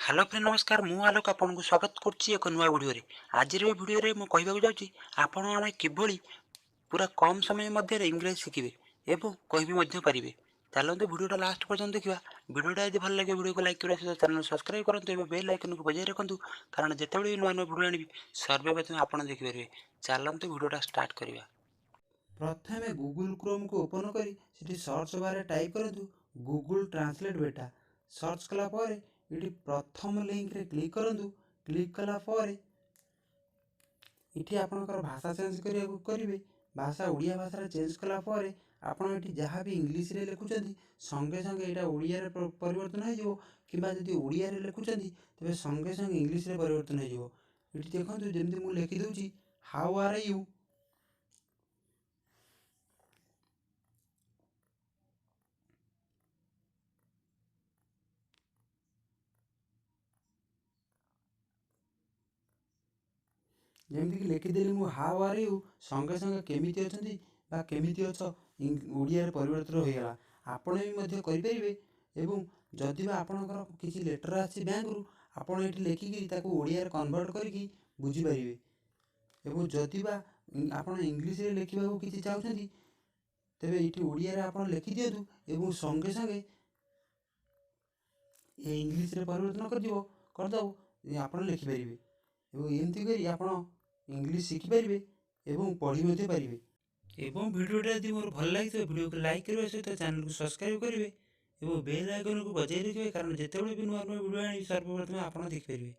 Hello friend नमस्कार मु आलोक आपको स्वागत करुच्ची एक नुआ भिडियो आज भिडियो में कहवाक जाऊँगी आपण किभली पूरा कम समय मध्य इंग्लिश शिखिबे एवं कहि पारे। चलते भिडियोटा लास्ट पर्यटन देखा। भिडियोटा यदि भल लगे भिडियो को लाइक करने सहित चैनल सब्सक्राइब करूँ बेल आइकन को बजाय रखुँ कारण जितेबाला नुआ नुआ भिडियो आनी सर्वप्रथम आप देखिपारे। चलते भिडियोटा स्टार्ट करवा। प्रथमे गूगल क्रोम को ओपन करी सर्च बारे टाइप करूँ गूगल ट्रांसलेट बेटा। सर्च कलापर ये प्रथम लिंक रे क्लिक करूँ। क्लिक कलापर ये आपणकर भाषा चेंज करेंगे। भाषा ओडिया भाषा चेंज कलापर आपड़ ये जहाँ भी इंग्लीश रे लिखुं संगे संगे यहाँ ओडिया रे परिवर्तन हो कि ओडिया रे लिखुं तेज संगे संगे इंग्लीश रे परिवर्तन हो। देखो जमी मुझे लिखिदे हाउ आर यू। जमीक लिखिदेली मु हाउ आर यू संगे संगे केमिति अछंती बा केमिति अछ ओडिया रे परिवर्तन होइगला। आपण भी करेंगे एवं जदि आपणकर किसी लेटर आसी बैंक रु आपण ये लिखिकी ताको ओडिया रे कन्वर्ट करके बुझीपारे। एवं जदि आप इंग्लीश रे लिखा किसी चाहते तेरे ये ओडिया रे आप लिखि दिंतु एवं संगे संगे ये इंग्लीश रे परिवर्तन करदे आप लिखिपारे। एमती करी आप इंग्लीश शिखिपारे एवं पढ़ी पारे। एवं भिडियोटा यदि मोर भल लगी भिडियो को लाइक करने सहित चैनल को सब्सक्राइब करेंगे और बेल आइकन को बजाय रखिए कारण जितेबाला भी नुआ नुआ भिडियो आनी सर्वप्रथम आप देखिपारे।